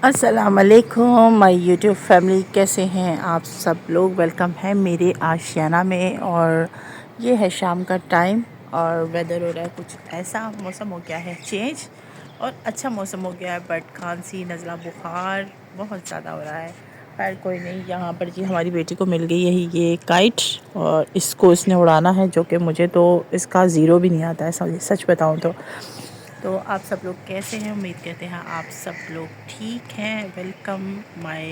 अस्सलाम वालेकुम my YouTube family, कैसे हैं आप सब लोग। वेलकम है मेरे आशियाना में। और ये है शाम का टाइम और वेदर हो रहा है कुछ ऐसा, मौसम हो गया है चेंज और अच्छा मौसम हो गया है, बट खांसी नज़ला बुखार बहुत ज़्यादा हो रहा है। खैर कोई नहीं, यहाँ पर जी हमारी बेटी को मिल गई है ये काइट और इसको इसने उड़ाना है, जो कि मुझे तो इसका ज़ीरो भी नहीं आता है सच बताऊँ तो आप सब लोग कैसे हैं। उम्मीद करते हैं आप सब लोग ठीक हैं। Welcome my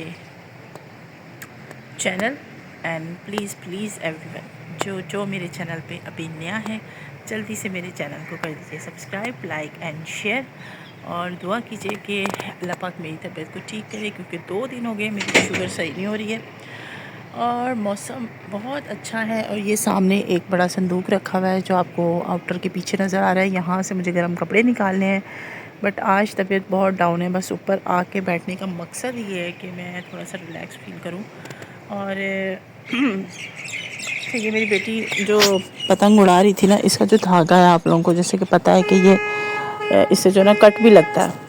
channel and please everyone जो मेरे चैनल पे अभी नया है, जल्दी से मेरे चैनल को कर दीजिए सब्सक्राइब, लाइक एंड शेयर और दुआ कीजिए कि अल्लाह पाक मेरी तबीयत को ठीक करे, क्योंकि 2 दिन हो गए मेरी शुगर सही नहीं हो रही है और मौसम बहुत अच्छा है। और ये सामने एक बड़ा संदूक रखा हुआ है जो आपको आउटर के पीछे नज़र आ रहा है। यहाँ से मुझे गर्म कपड़े निकालने हैं, बट आज तबीयत बहुत डाउन है। बस ऊपर आके बैठने का मकसद ये है कि मैं थोड़ा सा रिलैक्स फील करूँ। और तो ये मेरी बेटी जो पतंग उड़ा रही थी ना, इसका जो धागा है आप लोगों को जैसे कि पता है कि ये इससे जो ना कट भी लगता है।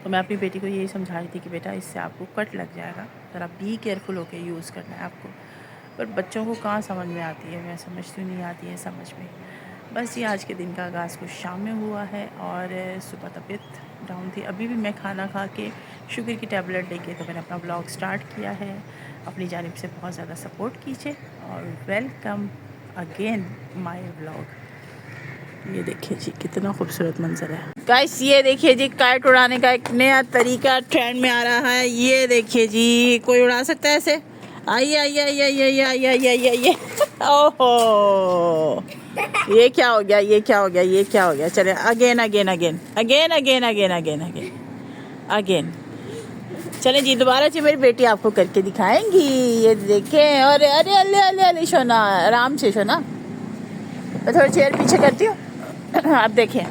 तो मैं अपनी बेटी को यही समझा रही थी कि बेटा इससे आपको कट लग जाएगा, ज़रा बी केयरफुल होकर यूज़ करना है आपको। पर बच्चों को कहाँ समझ में आती है, मैं समझती नहीं आती है समझ में। बस ये आज के दिन का आगाज़ कुछ शाम में हुआ है और सुबह तबीयत डाउन थी। अभी भी मैं खाना खा के शुगर की टैबलेट लेके तो मैंने अपना ब्लॉग स्टार्ट किया है। अपनी जानिब से बहुत ज़्यादा सपोर्ट कीजिए और वेलकम अगेन माय ब्लॉग। ये देखिए जी कितना खूबसूरत मंजर है गाइस। ये देखिए जी काइट उड़ाने का एक नया तरीका ट्रेंड में आ रहा है। ये देखिए जी, कोई उड़ा सकता है ऐसे। आइए आइए आइए आइए आइए आइए आइए आइए आइए। ओहो, ये क्या हो गया, ये क्या हो गया, ये क्या हो गया। चले again again again again again again again again again. चले जी दोबारा जी मेरी बेटी आपको करके दिखाएंगी। ये देखें। और अरे अरे अरे अरे शोना, आराम से शोना। मैं थोड़ा चेयर पीछे करती हूँ। आप देखिए,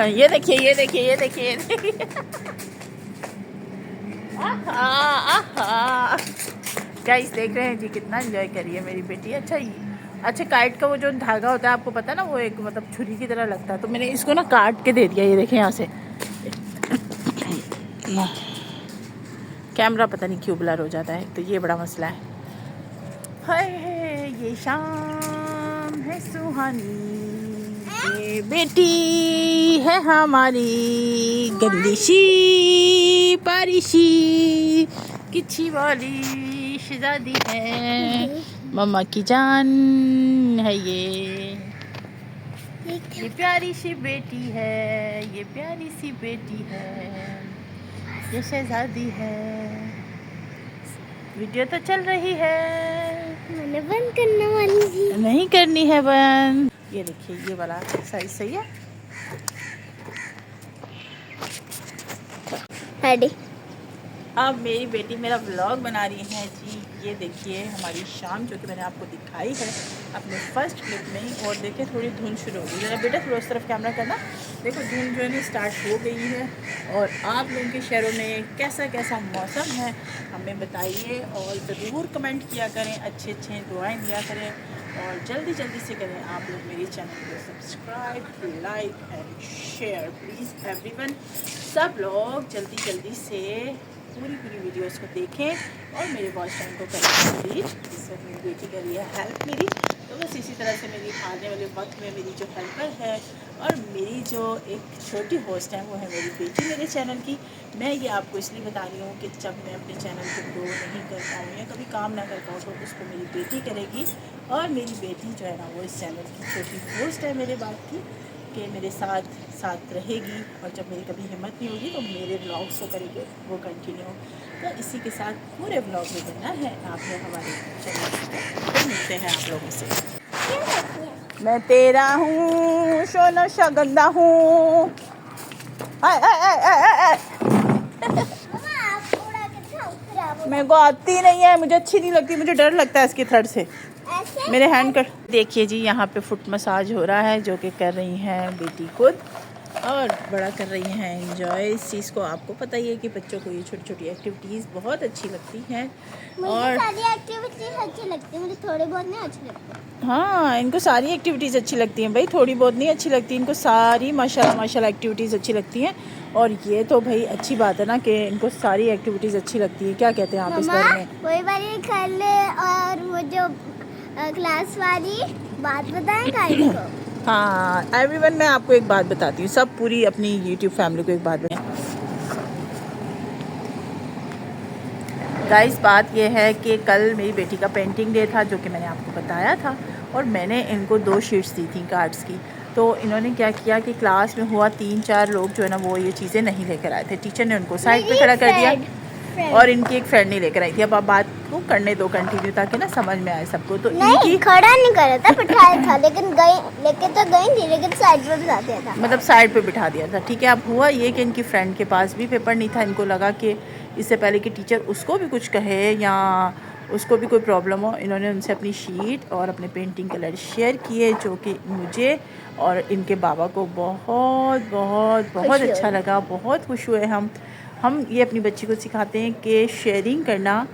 ये देखिए ये देखिए ये देखिए ये देखिए। गाइस देख रहे हैं जी कितना एंजॉय कर रही है मेरी बेटी। अच्छा काइट का वो जो धागा होता है आपको पता है ना, वो एक मतलब छुरी की तरह लगता है, तो मैंने इसको ना काट के दे दिया। ये देखें यहाँ से कैमरा पता नहीं क्यों ब्लर हो जाता है, तो ये बड़ा मसला है। हाय ये शाम है सुहानी, ये बेटी है हमारी गंदी सी बारिशी किच्छी वाली शहजादी है, मम्मा की जान है ये प्यारी सी बेटी है, ये प्यारी सी बेटी है, ये शहजादी है। वीडियो तो चल रही है, मैंने बंद करने वाली थी। नहीं करनी है बंद। ये देखिए ये वाला साइज सही है। रेडी। अब मेरी बेटी मेरा व्लॉग बना रही है जी। ये देखिए हमारी शाम जो कि मैंने आपको दिखाई है अपने फर्स्ट क्लिप में ही। और देखिए थोड़ी धुंध शुरू हो गई। ज़रा बेटा थोड़ा उस तरफ कैमरा करना। देखो धुंध जो है ना स्टार्ट हो गई है। और आप लोगों के शहरों में कैसा कैसा मौसम है हमें बताइए और ज़रूर कमेंट किया करें, अच्छे अच्छे दुआएं दिया करें और जल्दी जल्दी से करें आप लोग मेरे चैनल को subscribe, like and share please everyone. सब लोग जल्दी जल्दी से पूरी वीडियोस को देखें और मेरे वॉच टाइम को करें कंप्लीट। इससे मेरी बेटी कर रही है हेल्प मेरी, तो बस इसी तरह से मेरी आने वाले वक्त में मेरी जो हेल्पर है और मेरी जो एक छोटी होस्ट है वो है मेरी बेटी मेरे चैनल की। मैं ये आपको इसलिए बता रही हूँ कि जब मैं अपने चैनल को ग्रो नहीं कर पाऊँ या कभी काम ना कर पाऊँ तो उसको मेरी बेटी करेगी। और मेरी बेटी जो है ना वो इस चैनल की छोटी होस्ट है मेरे बात की, कि मेरे साथ साथ रहेगी और जब मेरी कभी हिम्मत नहीं होगी तो मेरे व्लॉग्स को करेंगे वो कंटिन्यू। तो इसी के साथ पूरे व्लॉग में करना है आपने हमारे चैनल को। तो मिलते हैं आप लोगों से। मैं तेरा हूँ सोना शगंदा हूँ। मेरे को आती नहीं है, मुझे अच्छी नहीं लगती, मुझे डर लगता है इसके थ्रेड से। मेरे हैंड कर देखिए जी, यहाँ पे फुट मसाज हो रहा है जो कि कर रही हैं बेटी खुद। और बड़ा कर रही हैं एंजॉय इस चीज़ को। आपको पता ही है कि बच्चों को ये छोटी छोटी एक्टिविटीज़ बहुत अच्छी लगती हैं। और सारी एक्टिविटीज अच्छी लगती है, मुझे थोड़े बहुत नहीं अच्छी लगती। हाँ, इनको सारी एक्टिविटीज़ अच्छी लगती हैं भाई, थोड़ी बहुत नहीं अच्छी लगती, इनको सारी माशाल्लाह माशाल्लाह एक्टिविटीज़ अच्छी लगती हैं। और ये तो भाई अच्छी बात है ना कि इनको सारी एक्टिविटीज़ अच्छी लगती है। क्या कहते हैं आप इस बारे में? वही वाली कर ले, और वो जो क्लास वाली बात बताएं गाइस को। हाँ एवरीवन, मैं आपको एक बात बताती हूँ, सब पूरी अपनी यूट्यूब फैमिली को एक बात बताएं। गाइस बात ये है कि कल मेरी बेटी का पेंटिंग डे था, जो कि मैंने आपको बताया था, और मैंने इनको 2 शीट्स दी थी कार्ड्स की। तो इन्होंने क्या किया कि क्लास में हुआ 3-4 लोग जो है ना वो ये चीज़ें नहीं लेकर आए थे। टीचर ने उनको साइड पे खड़ा कर दिया और इनकी एक फ्रेंड नहीं लेकर आई थी। अब आप बात को करने दो कंटिन्यू, ताकि ना समझ में आए सबको। तो नहीं, खड़ा नहीं करा था, बिठाया था, लेकिन लेके तो गई थी, लेकिन साइड पे बिठा दिया था। मतलब साइड पे बिठा दिया था, ठीक है। अब हुआ ये कि इनकी फ्रेंड के पास भी पेपर नहीं था। इनको लगा कि इससे पहले कि टीचर उसको भी कुछ कहे या उसको भी कोई प्रॉब्लम हो, इन्होंने उनसे अपनी शीट और अपने पेंटिंग कलर शेयर किए, जो कि मुझे और इनके बाबा को बहुत बहुत बहुत अच्छा लगा। बहुत खुश हुए हम ये अपनी बच्ची को सिखाते हैं कि शेयरिंग करना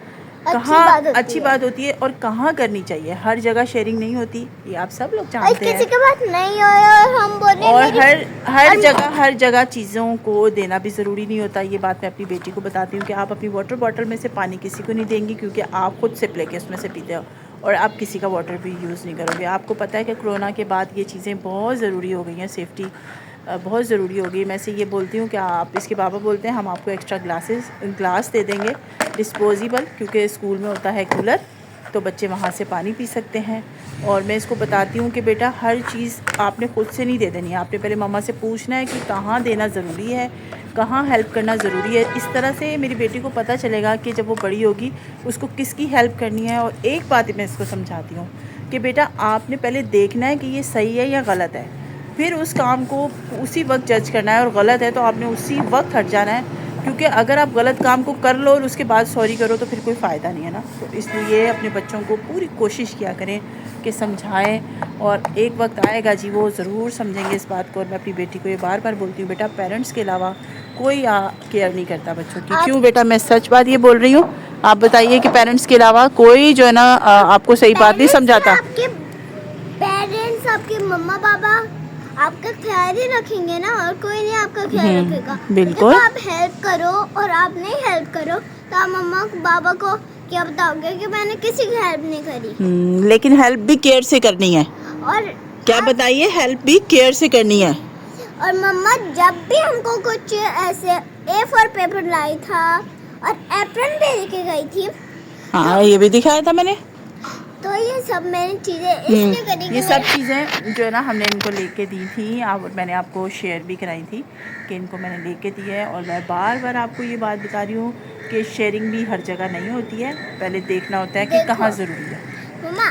कहाँ अच्छी बात होती है और कहाँ करनी चाहिए। हर जगह शेयरिंग नहीं होती, ये आप सब लोग जानते हैं। किसी के पास नहीं हो और हम बोले और हर जगह चीज़ों को देना भी ज़रूरी नहीं होता। ये बात मैं अपनी बेटी को बताती हूँ कि आप अपनी वाटर बॉटल में से पानी किसी को नहीं देंगी, क्योंकि आप खुद से लेके उसमें से पीते हो, और आप किसी का वाटर भी यूज़ नहीं करोगे। आपको पता है कि कोरोना के बाद ये चीज़ें बहुत ज़रूरी हो गई हैं, सेफ्टी बहुत ज़रूरी हो गई। मैं से ये बोलती हूँ कि आप, इसके बाबा बोलते हैं हम आपको एक्स्ट्रा ग्लास दे देंगे डिस्पोजेबल, क्योंकि स्कूल में होता है कूलर, तो बच्चे वहाँ से पानी पी सकते हैं। और मैं इसको बताती हूँ कि बेटा हर चीज़ आपने खुद से नहीं दे देनी है, आपने पहले मम्मा से पूछना है कि कहाँ देना ज़रूरी है, कहाँ हेल्प करना ज़रूरी है। इस तरह से मेरी बेटी को पता चलेगा कि जब वो बड़ी होगी उसको किसकी हेल्प करनी है। और एक बात मैं इसको समझाती हूँ कि बेटा आपने पहले देखना है कि ये सही है या गलत है, फिर उस काम को उसी वक्त जज करना है, और गलत है तो आपने उसी वक्त हट जाना है। क्योंकि अगर आप गलत काम को कर लो और उसके बाद सॉरी करो तो फिर कोई फ़ायदा नहीं है ना। तो इसलिए अपने बच्चों को पूरी कोशिश किया करें कि समझाएं, और एक वक्त आएगा जी वो ज़रूर समझेंगे इस बात को। और मैं अपनी बेटी को ये बार बार बोलती हूँ, बेटा पेरेंट्स के अलावा कोई केयर नहीं करता बच्चों की। क्यों बेटा, मैं सच बात ये बोल रही हूँ, आप बताइए कि पेरेंट्स के अलावा कोई जो है ना आपको सही बात नहीं समझाता। पेरेंट्स, आपके मम्मा पापा आपका ख्याल ही रखेंगे ना, और कोई नहीं आपका ख्याल रखेगा। बिल्कुल। आप हेल्प करो और आप नहीं हेल्प करो तो आप मम्मा बाबा को क्या बताओगे कि मैंने किसी की हेल्प नहीं करी। लेकिन हेल्प भी केयर से करनी है। और क्या बताइए, हेल्प भी केयर से करनी है। और मम्मा जब भी हमको कुछ ऐसे A4 पेपर लाई था और एप्रन भी लेके गई थी। हाँ ये भी दिखाया था मैंने। तो ये सब मैंने चीज़ें इसलिए करी, ये सब चीज़ें जो है ना हमने इनको लेके दी थी, और मैंने आपको शेयर भी कराई थी कि इनको मैंने लेके दी है। और मैं बार बार आपको ये बात बता रही हूँ कि शेयरिंग भी हर जगह नहीं होती है, पहले देखना होता है कि कहाँ ज़रूरी है। मम्मा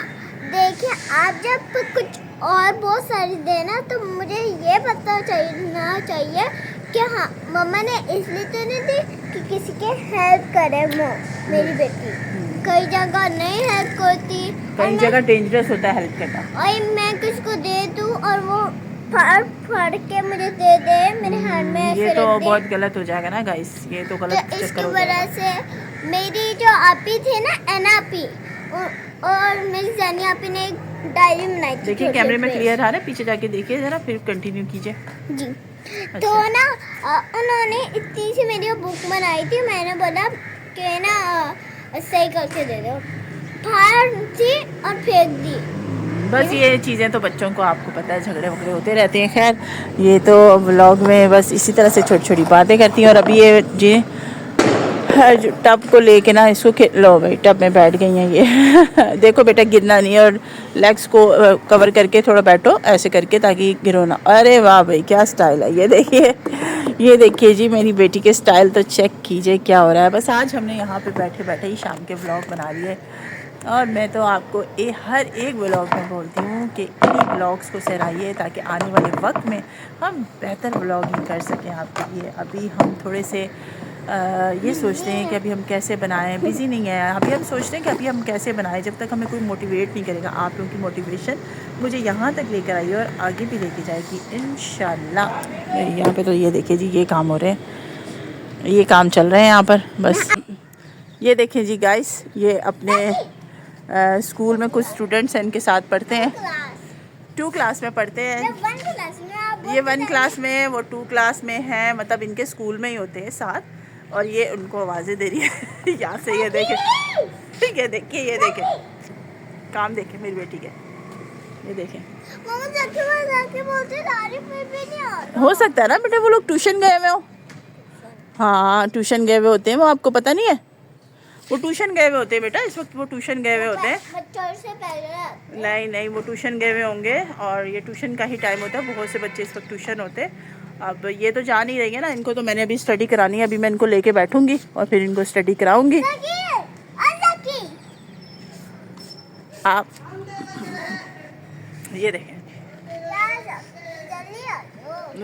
देखिए, आप जब कुछ और बहुत सारी देना तो मुझे ये पता चाहिए कि हाँ मम्मा ने इसलिए तो नहीं दी कि किसी के हेल्प करे मेरी बेटी। कई जगह नहीं हेल्प करती, कई जगह डेंजरस होता है हेल्प करना। और मैं किसको दे दूँ और वो फाड़ के मुझे दे दे मेरे हाथ में, ये तो बहुत गलत हो जाएगा ना गाइस, ये तो गलत तो इसकी वजह से मेरी जो आपी थी ना एनापी, और मेरी जानी आपी ने एक डायरी बनाई थी। देखिए कैमरे में क्लियर आ रहा है, पीछे जाके देखिए ज़रा, फिर कंटिन्यू कीजिए जी। अच्छा। तो ना उन्होंने इतनी सी मेरी बुक बनाई थी, मैंने बोला कि ना सही करके दे दो, फाड़ थी और फेंक दी। बस ये चीज़ें तो बच्चों को आपको पता है झगड़े वगड़े होते रहते हैं। खैर ये तो व्लॉग में बस इसी तरह से छोटी छोटी बातें करती हैं। और अभी ये जी टब को लेके ना इसको लो भाई, टब में बैठ गई हैं ये देखो बेटा गिरना नहीं है, और लेग्स को कवर करके थोड़ा बैठो ऐसे करके ताकि गिरो ना। अरे वाह भाई क्या स्टाइल है, ये देखिए जी मेरी बेटी के स्टाइल तो चेक कीजिए क्या हो रहा है। बस आज हमने यहाँ पे बैठे बैठे ही शाम के व्लॉग बना लिए, और मैं तो आपको हर एक व्लॉग में बोलती हूँ कि इन्हीं व्लॉग्स को सराहिए ताकि आने वाले वक्त में हम बेहतर व्लॉगिंग कर सकें आपके लिए। अभी हम थोड़े से ये सोचते हैं कि अभी हम कैसे बनाएं, बिज़ी नहीं है अभी, हम सोचते हैं कि अभी हम कैसे बनाएं जब तक हमें कोई मोटिवेट नहीं करेगा। आप लोगों की मोटिवेशन मुझे यहाँ तक लेकर आई और आगे भी लेके जाएगी इंशाल्लाह। यहाँ पे तो ये देखिए जी, ये काम हो रहे हैं, ये काम चल रहे हैं यहाँ पर बस। ये देखें जी गाइस, ये अपने स्कूल में कुछ स्टूडेंट्स हैं, इनके साथ पढ़ते हैं, 2 क्लास में पढ़ते हैं। ये 1 क्लास में, वो 2 क्लास में है, मतलब इनके स्कूल में ही होते हैं साथ। और ये उनको आवाज़ें दे रही है यहाँ से। ये देखें, ये देखिए, ये देखें काम, देखें मेरी बेटी के, ये देखें। हो सकता है ना बेटे वो लोग ट्यूशन गए हुए हो। हाँ ट्यूशन गए हुए होते हैं वो, आपको पता नहीं है? वो ट्यूशन गए हुए होते हैं बेटा, इस वक्त वो ट्यूशन गए हुए होते हैं। नहीं नहीं, वो ट्यूशन गए हुए होंगे और ये ट्यूशन का ही टाइम होता है, बहुत से बच्चे इस वक्त ट्यूशन होते हैं। अब ये तो जा नहीं रही है ना, इनको तो मैंने अभी स्टडी करानी है, अभी मैं इनको लेके बैठूंगी और फिर इनको स्टडी कराऊंगी। आप ये देखें,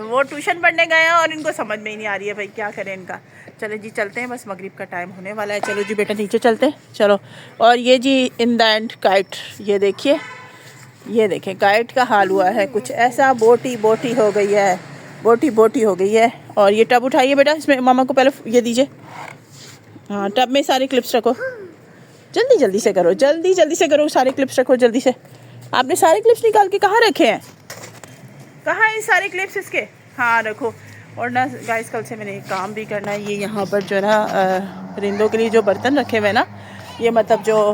वो ट्यूशन पढ़ने गए हैं और इनको समझ में ही नहीं आ रही है भाई क्या करें इनका। चलो जी चलते हैं, बस मगरिब का टाइम होने वाला है। चलो जी बेटा नीचे चलते हैं, चलो। और ये जी इन द एंड काइट, ये देखिए, ये देखें काइट का हाल हुआ है कुछ ऐसा, बोटी बोटी हो गई है, बोटी बोटी हो गई है। और ये टब उठाइए बेटा, इसमें मामा को पहले ये दीजिए। हाँ टब में सारे क्लिप्स रखो, जल्दी जल्दी से करो, जल्दी जल्दी से करो, सारे क्लिप्स रखो जल्दी से। आपने सारे क्लिप्स निकाल के कहाँ रखे हैं? कहाँ है सारे क्लिप्स इसके? हाँ रखो। और ना गाइस कल से मैंने एक काम भी करना है, ये यहाँ पर जो है ना परिंदों के लिए जो बर्तन रखे हुए हैं ना, ये मतलब जो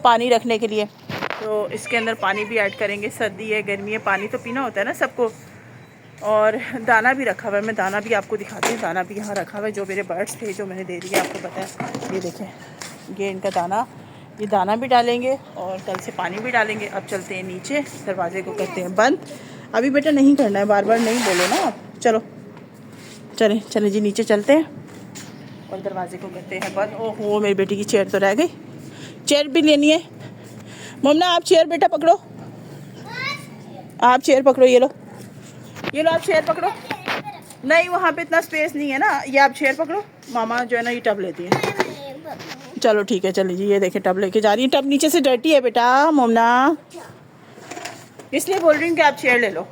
पानी रखने के लिए, तो इसके अंदर पानी भी ऐड करेंगे। सर्दी है गर्मी है, पानी तो पीना होता है ना सबको। और दाना भी रखा हुआ है, मैं दाना भी आपको दिखाती हूँ। दाना भी यहाँ रखा हुआ है, जो मेरे बर्ड्स थे जो मैंने दे दिए, आपको पता है। ये देखें, ये इनका दाना, ये दाना भी डालेंगे और कल से पानी भी डालेंगे। अब चलते हैं नीचे, दरवाजे को करते हैं बंद। अभी बेटा नहीं करना है, बार बार नहीं बोलो ना आप। चलो चलें चलें जी नीचे चलते हैं और दरवाजे को करते हैं बंद। ओहो मेरी बेटी की चेयर तो रह गई, चेयर भी लेनी है। मम्मा आप चेयर बेटा पकड़ो, आप चेयर पकड़ो, ये लो, ये लो आप चेयर पकड़ो। नहीं वहाँ पे इतना स्पेस नहीं है ना, ये आप चेयर पकड़ो। मामा जो है ना ये टब लेती है। चलो ठीक है, चलिए जी। ये देखे टब लेके जा रही है, टब नीचे से डर्टी है बेटा मोमना, इसलिए बोल रही हूँ कि आप चेयर ले लो।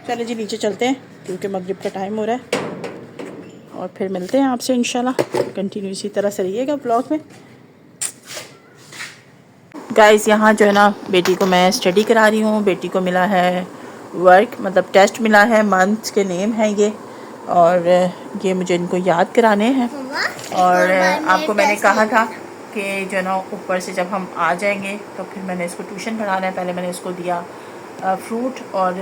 चलो जी नीचे चलते हैं क्योंकि मगरिब का टाइम हो रहा है और फिर मिलते हैं आपसे इंशाल्लाह। कंटिन्यू इसी तरह से रहिएगा ब्लॉग में। गाइस यहाँ जो है ना बेटी को मैं स्टडी करा रही हूँ। बेटी को मिला है वर्क, मतलब टेस्ट मिला है, मंथ्स के नेम हैं ये, और ये मुझे इनको याद कराने हैं। और आपको मैंने कहा था कि जो है ना ऊपर से जब हम आ जाएंगे तो फिर मैंने इसको ट्यूशन पढ़ाना है। पहले मैंने इसको दिया फ्रूट और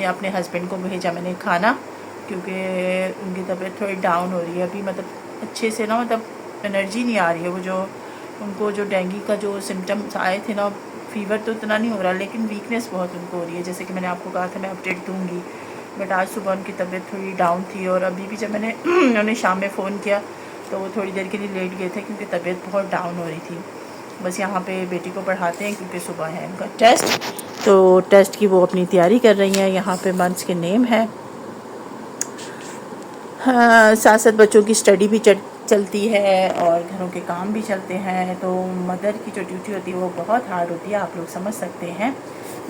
अपने हस्बैंड को भेजा मैंने खाना, क्योंकि उनकी तबीयत थोड़ी डाउन हो रही है अभी, मतलब अच्छे से ना, मतलब एनर्जी नहीं आ रही है। वो जो उनको जो डेंगू का जो सिम्टम्स आए थे ना, फीवर तो इतना नहीं हो रहा लेकिन वीकनेस बहुत उनको हो रही है। जैसे कि मैंने आपको कहा था मैं अपडेट दूँगी, बट आज सुबह उनकी तबीयत थोड़ी डाउन थी और अभी भी जब मैंने उन्हें शाम में फ़ोन किया तो वो थोड़ी देर के लिए लेट गए थे क्योंकि तबीयत बहुत डाउन हो रही थी। बस यहाँ पे बेटी को पढ़ाते हैं क्योंकि सुबह है उनका टेस्ट, तो टेस्ट की वो अपनी तैयारी कर रही हैं। यहाँ पे मंथ्स के नेम है। हाँ, साथ साथ बच्चों की स्टडी भी चलती है और घरों के काम भी चलते हैं, तो मदर की जो ड्यूटी होती है वो बहुत हार्ड होती है, आप लोग समझ सकते हैं।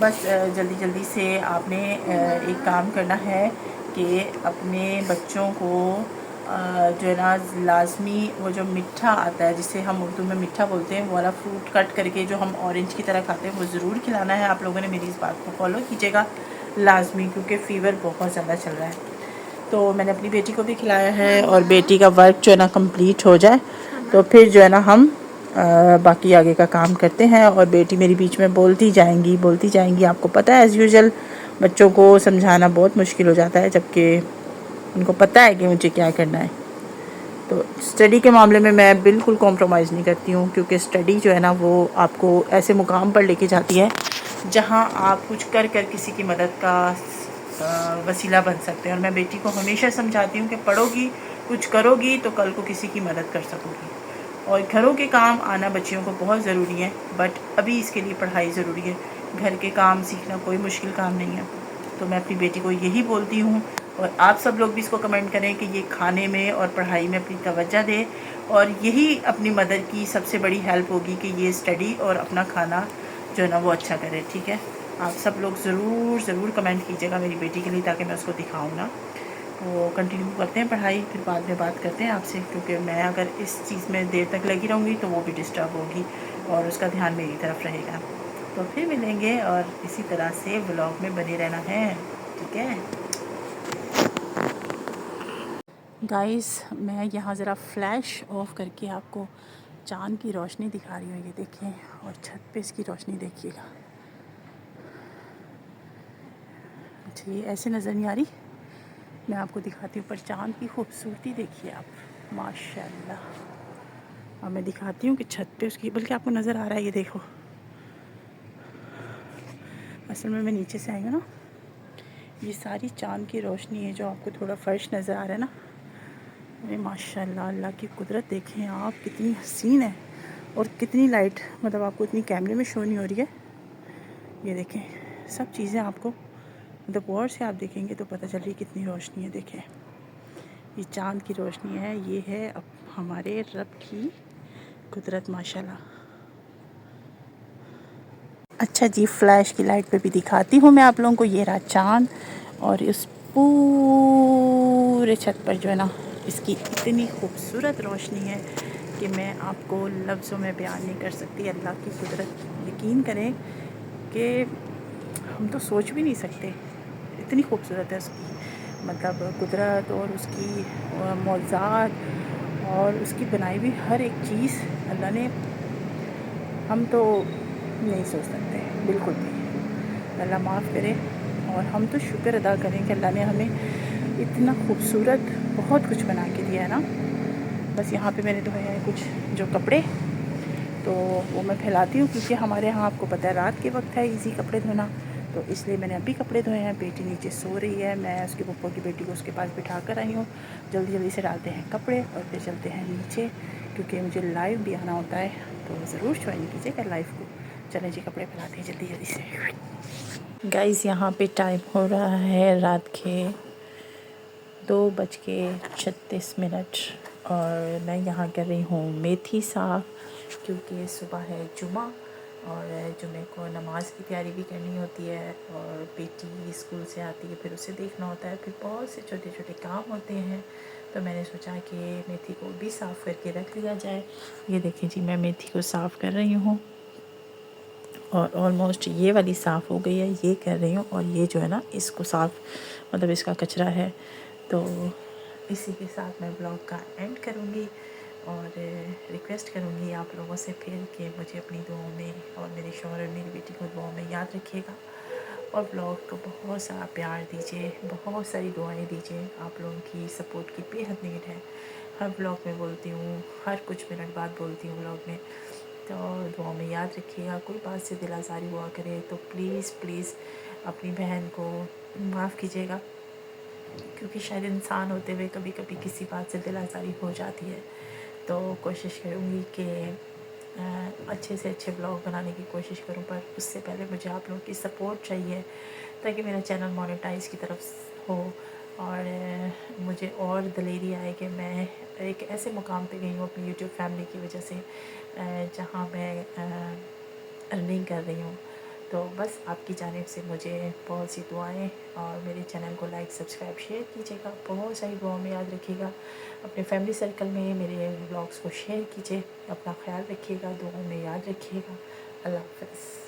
बस जल्दी जल्दी से आपने एक काम करना है कि अपने बच्चों को जो है ना लाजमी वो जो मिठा आता है, जिसे हम उर्दू में मिठा बोलते हैं, वो वाला फ्रूट कट करके जो हम ऑरेंज की तरह खाते हैं वो ज़रूर खिलाना है। आप लोगों ने मेरी इस बात को फॉलो कीजिएगा लाजमी, क्योंकि फ़ीवर बहुत ज़्यादा चल रहा है। तो मैंने अपनी बेटी को भी खिलाया है और बेटी का वर्क जो है ना कंप्लीट हो जाए तो फिर जो है ना हम बाकी आगे का काम करते हैं। और बेटी मेरी बीच में बोलती जाएंगी। आपको पता है एज़ यूजुअल बच्चों को समझाना बहुत मुश्किल हो जाता है, जबकि उनको पता है कि मुझे क्या करना है। तो स्टडी के मामले में मैं बिल्कुल कॉम्प्रोमाइज़ नहीं करती हूँ, क्योंकि स्टडी जो है ना वो आपको ऐसे मुकाम पर लेके जाती है जहाँ आप कुछ कर किसी की मदद का वसीला बन सकते हैं। और मैं बेटी को हमेशा समझाती हूँ कि पढ़ोगी, कुछ करोगी तो कल को किसी की मदद कर सकोगी। और घरों के काम आना बच्चियों को बहुत ज़रूरी है, बट अभी इसके लिए पढ़ाई ज़रूरी है। घर के काम सीखना कोई मुश्किल काम नहीं है। तो मैं अपनी बेटी को यही बोलती हूँ, और आप सब लोग भी इसको कमेंट करें कि ये खाने में और पढ़ाई में अपनी तवज्जो दे, और यही अपनी मदर की सबसे बड़ी हेल्प होगी कि ये स्टडी और अपना खाना जो है ना वो अच्छा करे। ठीक है, आप सब लोग ज़रूर कमेंट कीजिएगा मेरी बेटी के लिए, ताकि मैं उसको दिखाऊँ ना। तो कंटिन्यू करते हैं पढ़ाई, फिर बाद में बात करते हैं आपसे, क्योंकि मैं अगर इस चीज़ में देर तक लगी रहूँगी तो वो भी डिस्टर्ब होगी और उसका ध्यान मेरी तरफ रहेगा। तो फिर मिलेंगे, और इसी तरह से व्लॉग में बने रहना है। ठीक है गाइस, मैं यहाँ ज़रा फ्लैश ऑफ करके आपको चाँद की रोशनी दिखा रही हूँ। ये देखिए, और छत पे इसकी रोशनी देखिएगा। अच्छा, ये ऐसे नज़र नहीं आ रही, मैं आपको दिखाती हूँ, पर चाँद की खूबसूरती देखिए आप, माशाल्लाह। और मैं दिखाती हूँ कि छत पे उसकी, बल्कि आपको नज़र आ रहा है, ये देखो। असल में मैं नीचे से आई हूँ ना, ये सारी चाँद की रोशनी है, जो आपको थोड़ा फर्श नज़र आ रहा है ना। अरे माशाल्लाह, अल्लाह की कुदरत देखें आप, कितनी हसीन है, और कितनी लाइट, मतलब आपको इतनी कैमरे में शो नहीं हो रही है। ये देखें, सब चीज़ें आपको मतलब गौर से आप देखेंगे तो पता चल रही है कितनी रोशनी है। देखें, ये चाँद की रोशनी है, ये है अब हमारे रब की कुदरत, माशाल्लाह। अच्छा जी, फ्लैश की लाइट पे भी दिखाती हूँ मैं आप लोगों को। ये रहा चाँद, और इस पूरे छत पर जो है ना, इसकी इतनी खूबसूरत रोशनी है कि मैं आपको लफ्ज़ों में बयान नहीं कर सकती अल्लाह की कुदरत। यकीन करें कि हम तो सोच भी नहीं सकते, इतनी खूबसूरत है उसकी मतलब कुदरत, और उसकी मौज़ात, और उसकी बनाई हुई हर एक चीज़ अल्लाह ने, हम तो नहीं सोच सकते बिल्कुल भी। अल्लाह माफ़ करे, और हम तो शुक्र अदा करें कि अल्लाह ने हमें इतना खूबसूरत बहुत कुछ बना के दिया है ना। बस यहाँ पे मैंने धोए हैं कुछ जो कपड़े, तो वो मैं फैलाती हूँ, क्योंकि हमारे यहाँ आपको पता है रात के वक्त है इजी कपड़े धोना, तो इसलिए मैंने अभी कपड़े धोए हैं। बेटी नीचे सो रही है, मैं उसके पप्पा की बेटी को उसके पास बिठा कर आई हूँ। जल्दी से डालते हैं कपड़े और फिर चलते हैं नीचे, क्योंकि मुझे लाइव भी आना होता है, तो ज़रूर ज्वाइन कीजिएगा लाइव को। चलें जी, कपड़े फैलाते हैं जल्दी से। गाइस, यहाँ पे टाइम हो रहा है रात के 2:36, और मैं यहाँ कर रही हूँ मेथी साफ़, क्योंकि सुबह है जुमा, और जुमे को नमाज की तैयारी भी करनी होती है, और बेटी स्कूल से आती है, फिर उसे देखना होता है, फिर बहुत से छोटे छोटे काम होते हैं। तो मैंने सोचा कि मेथी को भी साफ़ करके रख लिया जाए। ये देखें जी, मैं मेथी को साफ़ कर रही हूँ, और ऑलमोस्ट ये वाली साफ़ हो गई है, ये कर रही हूँ, और ये जो है ना, इसको साफ़ मतलब इसका कचरा है। तो इसी के साथ मैं ब्लॉग का एंड करूँगी, और रिक्वेस्ट करूँगी आप लोगों से फिर कि मुझे अपनी दुआओं में, और मेरे शौहर और मेरी बेटी को दुआओं में याद रखिएगा, और ब्लॉग को बहुत सारा प्यार दीजिए, बहुत सारी दुआएं दीजिए। आप लोगों की सपोर्ट की बेहद नीड है। हर ब्लॉग में बोलती हूँ, हर कुछ मिनट बाद बोलती हूँ ब्लॉग में, तो दुआ में याद रखिएगा। कोई बात से दिल आज़ारी हुआ करे तो प्लीज़ अपनी बहन को माफ़ कीजिएगा, क्योंकि शायद इंसान होते हुए कभी कभी किसी बात से दिल आज़ारी हो जाती है। तो कोशिश करूँगी कि अच्छे से अच्छे ब्लॉग बनाने की कोशिश करूँ, पर उससे पहले मुझे आप लोगों की सपोर्ट चाहिए, ताकि मेरा चैनल मोनेटाइज़ की तरफ हो, और मुझे और दलेरी आए कि मैं एक ऐसे मुकाम पे गई हूँ अपनी यूट्यूब फैमिली की वजह से, जहाँ मैं अर्निंग कर रही हूँ। तो बस आपकी जानिब से मुझे बहुत सी दुआएं, और मेरे चैनल को लाइक सब्सक्राइब शेयर कीजिएगा। बहुत सारी दुआओं में याद रखिएगा। अपने फैमिली सर्कल में मेरे ब्लॉग्स को शेयर कीजिए। अपना ख्याल रखिएगा, दुआओं में याद रखिएगा। अल्लाह हाफ़िज़।